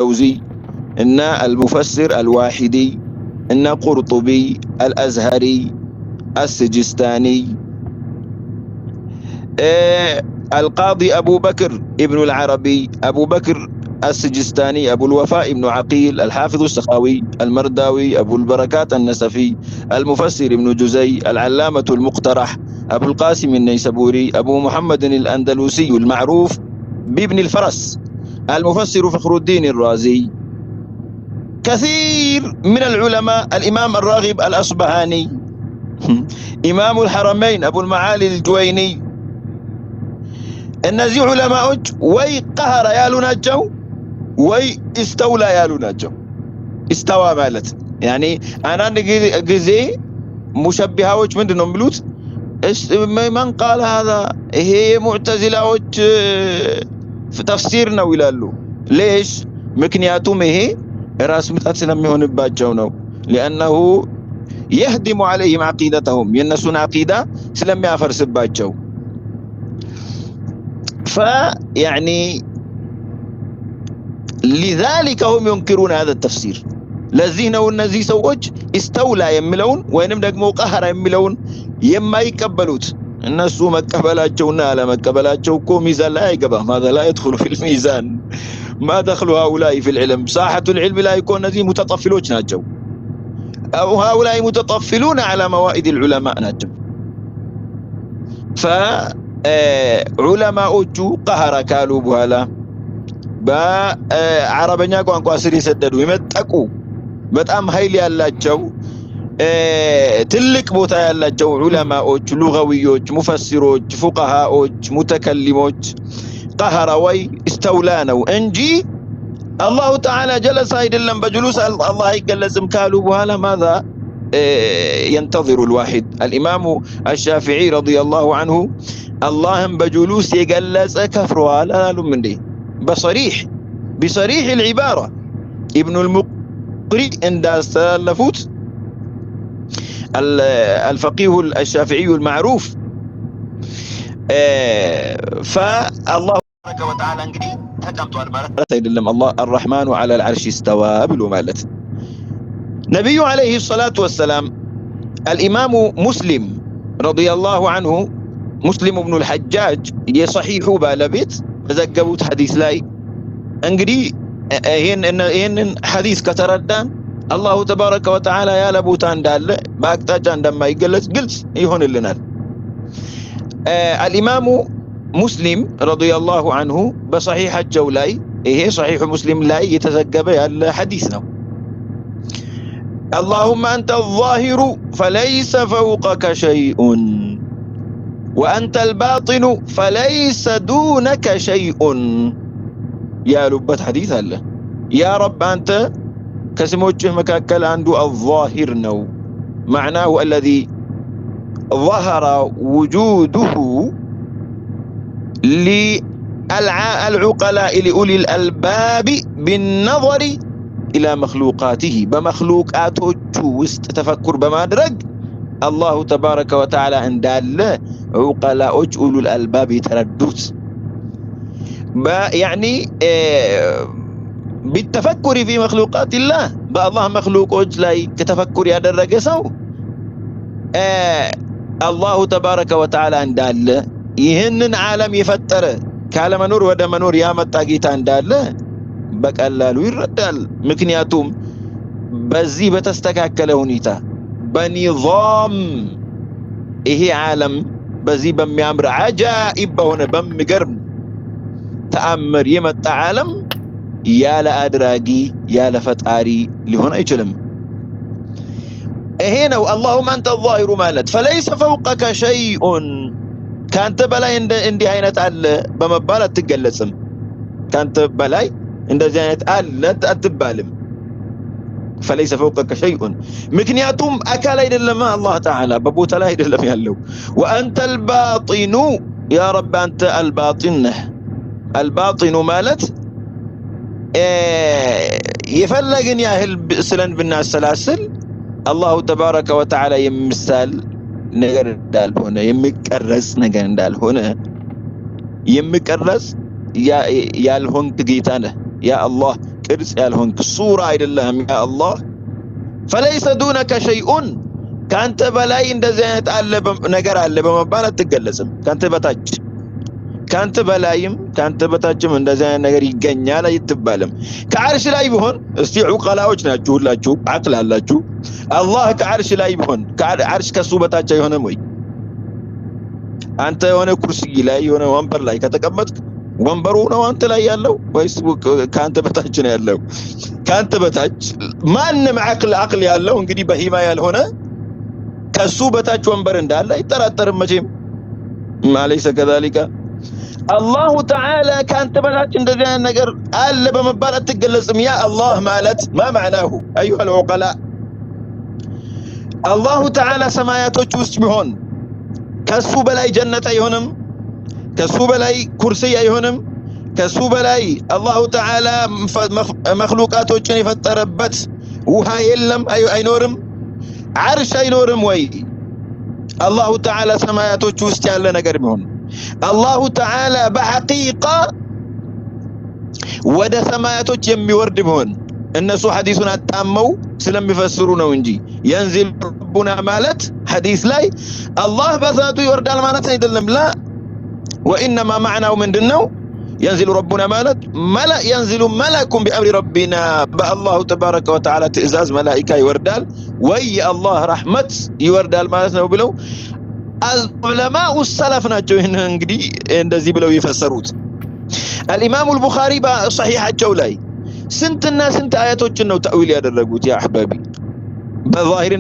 الجوزي إن المفسر الواحدي إن قرطبي الأزهري السجستاني القاضي أبو بكر ابن العربي أبو بكر السجستاني أبو الوفاء ابن عقيل الحافظ السخاوي المرداوي أبو البركات النسفي المفسر ابن جزي العلامة المقترح أبو القاسم النيسابوري أبو محمد الأندلسي المعروف بابن الفرس المفسر فخر الدين الرازي كثير من العلماء الإمام الراغب الأصبهاني إمام الحرمين أبو المعالي الجويني النزي علماء وي قهر يالوناجو وي استولى يالوناجو استوى مالت يعني أنا نجزي مشبهاوج من دون ملوت من قال هذا هي معتزلاوج في تفسيرنا ويلالو ليش مكنياتهم هي راس متات سلميهون باجو ነው لأنه يهدم عليهم عقيدتهم ينسون عقيدة سلمي أفرسباجو فيعني لذلك هم ينكرون هذا التفسير لذين والنزي سوج استولى يملون وينم دقمو قهر يملون يما يقبلوت الناس مقبلاቸውና አለመቀበላቸው እኮ ሚዛን ላይ አይገባም هذا لا يدخل في الميزان ما دخل هؤلاء في العلم ساحة العلم لا يكون نزي متطفلوች ናቸው أو هؤلاء متطفلون على موائد العلماء ናቸው علماءዎቹ قهر ካሉ በኋላ በአረበኛ ቋንቋ ስር የሰደዱ ይመጣቁ በጣም ኃይል ያላቸው ትልቅ ቦታ ያላቸው ዑለማዎች ሉጋዊዎች ሙፈሲሮች ፉቃሃዎች ሙተከሊሞች قهر ወይ استولى ነው እንጂ الله تعالى جلس አይደለም በجلوس الله ይገለጽም ካሉ በኋላ ماذا ينتظر الواحد الإمام الشافعي رضي الله عنه اللهم بجلوس يجلس كفروا لا لهم من دي بصريح العبارة ابن المقري عند استلفوت الفقيه الشافعي المعروف فالله تبارك وتعالى انجدي تقمطوا المالت አይደለም الله الرحمن على العرش استوى ብሎ ማለት نبي عليه الصلاة والسلام الإمام مسلم رضي الله عنه مسلم بن الحجاج يصحيح بالبيت تزجبوت حديث لاي انجدي ይሄን حديث ከተረዳን الله تبارك وتعالى يا لبوت እንዳለ በአቅጣጫ እንደማይገለጽ ግልጽ ይሆንልናል الإمام مسلم رضي الله عنه بصحيح الجولاي ይሄ صحيح مسلم ላይ የተዘገበ ያለ حديث ነው اللهم أنت الظاهر فليس فوقك شيء وأنت الباطن فليس دونك شيء يا لبت حديث الله يا رب أنت كسموجه مكاكل عنده الظاهر نو معناه الذي ظهر وجوده للعقلاء لأولي الألباب بالنظر إلى مخلوقاته بمخلوقاته وست تفكر بمادرج الله تبارك وتعالى عند الله عقلاء أولو الألباب يتردد يعني بالتفكر في مخلوقات الله بالله مخلوقات لاي كتفكر يدرج سو الله تبارك وتعالى عند الله ይህንን ዓለም የፈጠረ ካለ መኖር ወደ መኖር ያመጣ ጌታ እንዳለ በቀላሉ ይረዳል ምክንያቱም በዚህ በተስተካከለ ሁኔታ በኒዛም ይሄ ዓለም በዚህ በሚያምር አጃኢብ በሆነ በሚገርም ተአምር የመጣ ዓለም ያለ አድራጊ ያለ ፈጣሪ ሊሆን አይችልም ይሄ ነው اللهم انت الظاهر ማለት فليس فوقك شيء ካንተ በላይ እንዲህ አይነት አለ በመባል አትገለጽም ካንተ በላይ እንደዚህ አይነት አለ አትባልም فليس فوقك شيء ምክንያቱም አካል አይደለም الله تعالى በቦታ ላይ አይደለም ያለው وانت الباطن يا رب انت الباطن الباطن ማለት የፈለግን ያህል ስለን ብናሰላስል الله تبارك وتعالى يمثال ነገር እንዳልሆነ የሚቀረጽ ነገር እንዳልሆነ የሚቀረጽ ያልሆንክ ጌታ ነህ ያ አላህ ቅርጽ ያልሆንክ ሱራ አይደለህም ያ አላህ فليس دونك شيء ካንተ በላይ እንደዚህ አይነት አለ ነገር አለ በመባል አትገለጽም ካንተ በላይም ካንተ በታችም እንደዚህ አይነት ነገር ይገኛል አይተባለም ከዓርሽ ላይ ቢሆን እስቲ ዑቀላዎች ናችሁ ሁላችሁ አቅል አላችሁ አላህ ከዓርሽ ላይ ቢሆን ከዓርሽ ከሱ በታች አይሆንም ወይ አንተ የሆነ ኩርሲ ላይ የሆነ ወንበር ላይ ከተቀመጥክ ወንበሩ ነው አንተ ላይ ያለው ወይስ ካንተ በታች ነው ያለው ካንተ በታች ማንም አቅል ያለው እንግዲህ በሂማ ያልሆነ ከሱ በታች ወንበር እንዳለ አይጠራጠርም መቼም ማለይሰ ከذلك الله تعالى كانت بتاች እንደዚህ አይነት ነገር አለ በመባል አትገለጽም ያ አላህ ማለት ما معناه ايها العقلاء الله تعالى ሰማያቶች ውስጥ ቢሆን ከሱ በላይ ጀነት አይሆንም ከሱ በላይ ኩርሲ አይሆንም ከሱ በላይ الله تعالى መخلوቃቶችን የፈጠረበት ውሃ የለም አይኖርም ዓርሽ አይኖርም ወይ الله تعالى ሰማያቶች ውስጥ ያለ ነገር ቢሆን الله تعالى بحقيقة ወደ ሰማያቶች የሚወርድ ቢሆን እነሱ ሐዲሱን አጣመው ስለሚፈስሩ ነው እንጂ ينزل ربنا ማለት ሐዲስ ላይ አላህ በዛቱ ይወርዳል ማለት አይደለም لا وانما معناه ምንድነው ينزل ربنا ማለት ينزل ملك بأمر ربنا بالله تبارك وتعالى تئزاز ملائكه ይወርዳል ወይ الله رحمت ይወርዳል ማለት ነው ብለው العلماء السلف ናቸው ይሄን እንግዲህ እንደዚህ ብለው ይፈሰሩት الامام البخاري በصحيحቸው ላይ ስንትና ስንት አያቶችን ነው ተአዊል ያደረጉት ያ አህባቢ በዛሂር